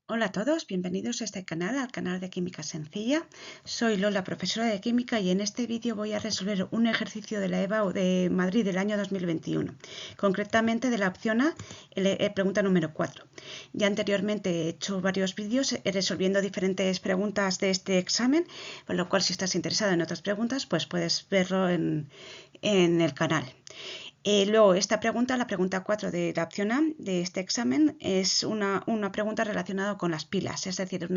Hola a todos, bienvenidos a este canal, al canal de Química Sencilla. Soy Lola, profesora de Química, y en este vídeo voy a resolver un ejercicio de la EBAU de Madrid del año 2021, concretamente de la opción A, pregunta número 4. Ya anteriormente he hecho varios vídeos resolviendo diferentes preguntas de este examen, por lo cual si estás interesado en otras preguntas, pues puedes verlo en el canal. Luego, esta pregunta, la pregunta 4 de la opción A de este examen, es una pregunta relacionada con las pilas, es decir,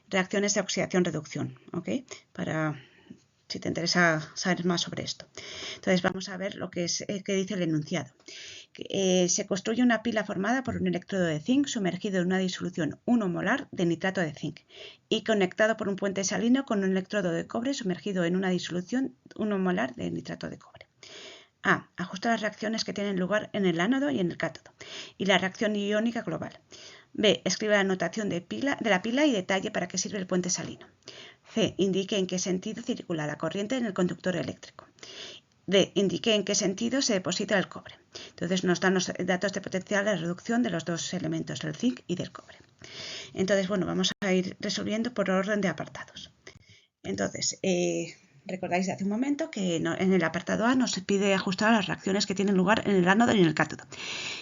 reacciones de oxidación-reducción, ¿ok? Para si te interesa saber más sobre esto. Entonces, vamos a ver lo que dice el enunciado. Se construye una pila formada por un electrodo de zinc sumergido en una disolución 1 molar de nitrato de zinc y conectado por un puente salino con un electrodo de cobre sumergido en una disolución 1 molar de nitrato de cobre. A. Ajusta las reacciones que tienen lugar en el ánodo y en el cátodo y la reacción iónica global. B. Escribe la notación de la pila y detalle para qué sirve el puente salino. C. Indique en qué sentido circula la corriente en el conductor eléctrico. D. Indique en qué sentido se deposita el cobre. Entonces nos dan los datos de potencial de reducción de los dos elementos, del zinc y del cobre. Entonces, bueno, vamos a ir resolviendo por orden de apartados. Entonces, recordáis de hace un momento que en el apartado A nos pide ajustar las reacciones que tienen lugar en el ánodo y en el cátodo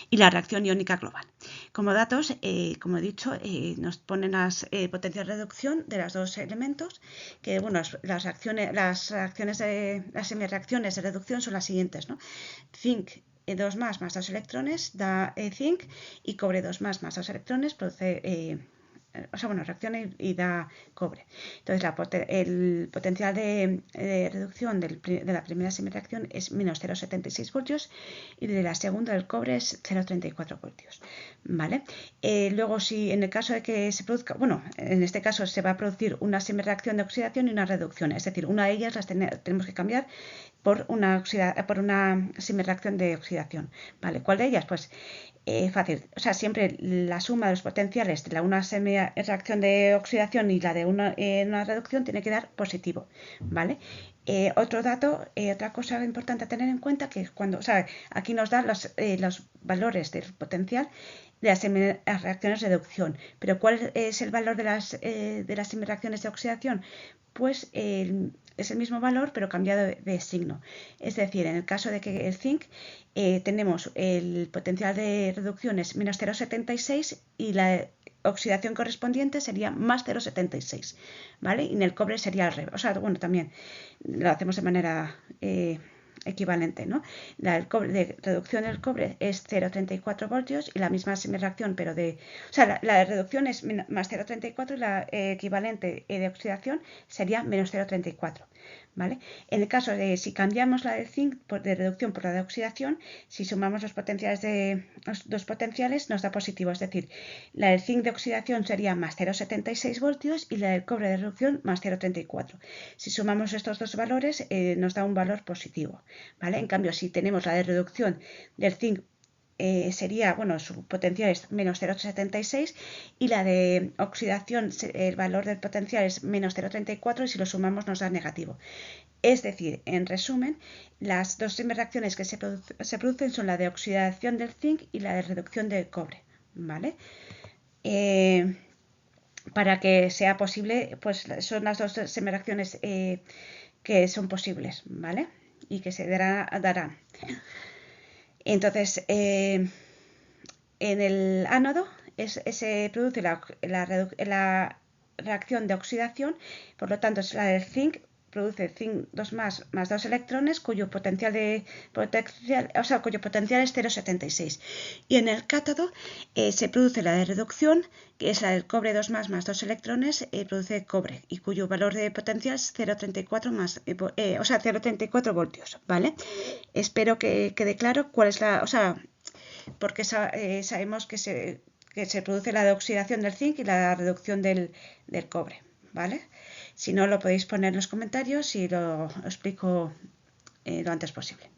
y la reacción iónica global. Como datos, como he dicho, nos ponen las potencias de reducción de los dos elementos, que bueno, las semireacciones de reducción son las siguientes, ¿no? Zinc 2 más 2 electrones da zinc y cobre 2 más 2 electrones produce reacciona y da cobre. Entonces, el potencial de reducción de la primera semireacción es menos 0,76 voltios y de la segunda del cobre es 0,34 voltios. ¿Vale? Luego, si en el caso de que se produzca, bueno, en este caso se va a producir una semireacción de oxidación y una reducción, es decir, una de ellas las tenemos que cambiar por una semireacción de oxidación. ¿Vale? ¿Cuál de ellas? Pues fácil, o sea, siempre la suma de los potenciales de una semireacción de oxidación y la de una reducción tiene que dar positivo, ¿vale? Otro dato, otra cosa importante a tener en cuenta, que cuando, o sea, aquí nos dan los valores del potencial de las semireacciones de reducción, pero ¿cuál es el valor de las semireacciones de oxidación? Pues es el mismo valor pero cambiado de signo. Es decir, en el caso de que el zinc tenemos el potencial de reducción es menos 0,76 y la oxidación correspondiente sería más 0,76, ¿vale? Y en el cobre sería al revés. O sea, bueno, también lo hacemos de manera equivalente, ¿no? La de reducción del cobre es 0,34 voltios y la misma semireacción, pero o sea, la reducción es más 0,34 y la equivalente de oxidación sería menos 0,34. ¿Vale? En el caso de si cambiamos la del zinc de reducción por la de oxidación, si sumamos los dos potenciales nos da positivo, es decir, la del zinc de oxidación sería más 0,76 voltios y la del cobre de reducción más 0,34. Si sumamos estos dos valores nos da un valor positivo, ¿vale? En cambio, si tenemos la de reducción del zinc sería, bueno, su potencial es menos 0,76 y la de oxidación, el valor del potencial es menos 0,34 y si lo sumamos nos da negativo. Es decir, en resumen, las dos reacciones que se producen son la de oxidación del zinc y la de reducción del cobre, ¿vale? Para que sea posible, pues son las dos reacciones que son posibles, ¿vale? Y que se darán. Entonces, en el ánodo se produce la reacción de oxidación, por lo tanto es la del zinc, produce zinc 2 más 2 electrones cuyo potencial es 0,76. Y en el cátodo se produce la de reducción, que es la del cobre 2 más 2 electrones, produce cobre y cuyo valor de potencial es 0,34 0,34 voltios, ¿vale? Espero que quede claro cuál es porque sabemos que se produce la de oxidación del zinc y la reducción del cobre, ¿vale? Si no, lo podéis poner en los comentarios y lo explico lo antes posible,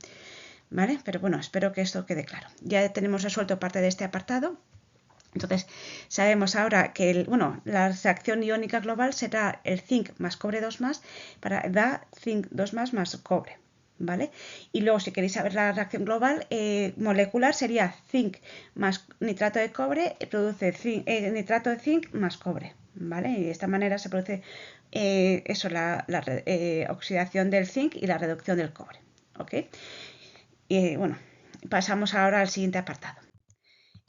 ¿vale? Pero bueno, espero que esto quede claro. Ya tenemos resuelto parte de este apartado. Entonces, sabemos ahora que la reacción iónica global será el zinc más cobre 2 más, da zinc 2 más cobre, ¿vale? Y luego, si queréis saber la reacción global molecular, sería zinc más nitrato de cobre, produce nitrato de zinc más cobre, ¿vale? Y de esta manera se produce la oxidación del zinc y la reducción del cobre, ¿ok? Y bueno, pasamos ahora al siguiente apartado.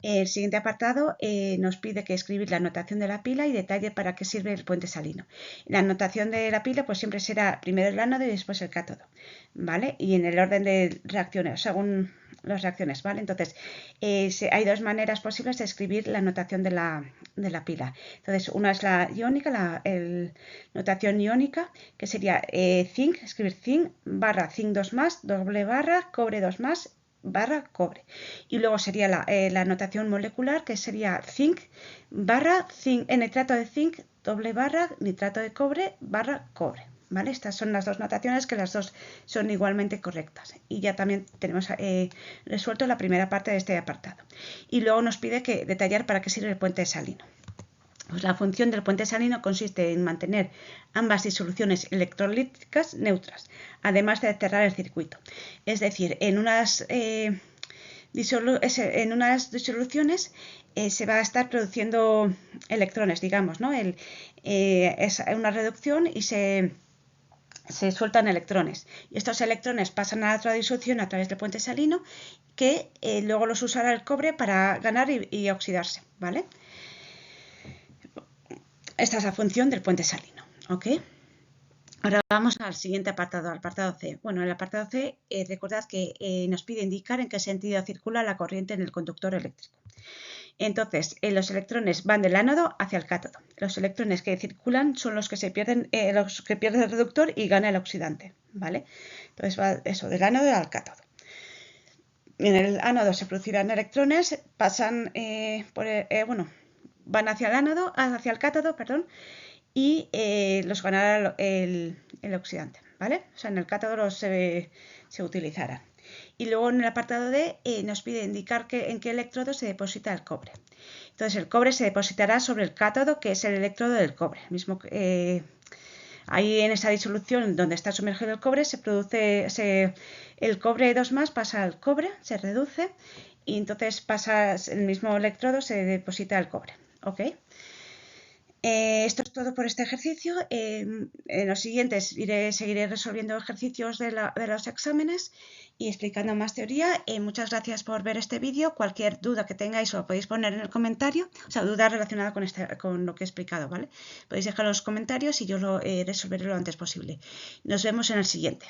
El siguiente apartado nos pide que escribir la notación de la pila y detalle para qué sirve el puente salino. La notación de la pila pues siempre será primero el ánodo y después el cátodo, ¿vale? Y en el orden de reacciones, según las reacciones, ¿vale? Entonces, hay dos maneras posibles de escribir la notación de la pila. Entonces, una es la iónica, la notación iónica, que sería zinc, escribir zinc barra zinc 2 más, doble barra, cobre 2 más, barra cobre. Y luego sería la notación molecular, que sería zinc barra nitrato de zinc, doble barra, nitrato de cobre, barra cobre. ¿Vale? Estas son las dos notaciones, que las dos son igualmente correctas. Y ya también tenemos resuelto la primera parte de este apartado. Y luego nos pide que detallar para qué sirve el puente salino. Pues la función del puente salino consiste en mantener ambas disoluciones electrolíticas neutras, además de cerrar el circuito. Es decir, en unas disoluciones se va a estar produciendo electrones, digamos, ¿no? Es una reducción y se sueltan electrones. Y estos electrones pasan a la otra disolución a través del puente salino, que luego los usará el cobre para ganar y oxidarse, ¿vale? Esta es la función del puente salino, ¿ok? Ahora vamos al siguiente apartado, al apartado C. Bueno, en el apartado C, recordad que nos pide indicar en qué sentido circula la corriente en el conductor eléctrico. Entonces, los electrones van del ánodo hacia el cátodo. Los electrones que circulan son los que pierde el reductor y gana el oxidante, ¿vale? Entonces va eso, del ánodo al cátodo. En el ánodo se producirán electrones, pasan van hacia el ánodo, hacia el cátodo, perdón, y los ganará el oxidante, ¿vale? O sea, en el cátodo se utilizarán. Y luego en el apartado D nos pide indicar en qué electrodo se deposita el cobre. Entonces el cobre se depositará sobre el cátodo, que es el electrodo del cobre. Ahí en esa disolución donde está sumergido el cobre se produce el cobre 2+, pasa al cobre, se reduce y entonces el mismo electrodo se deposita el cobre, ¿ok? Esto es todo por este ejercicio. En los siguientes seguiré resolviendo ejercicios de los exámenes y explicando más teoría. Muchas gracias por ver este vídeo. Cualquier duda que tengáis lo podéis poner en el comentario, o sea, duda relacionada con lo que he explicado, ¿vale? Podéis dejar en los comentarios y yo lo resolveré lo antes posible. Nos vemos en el siguiente.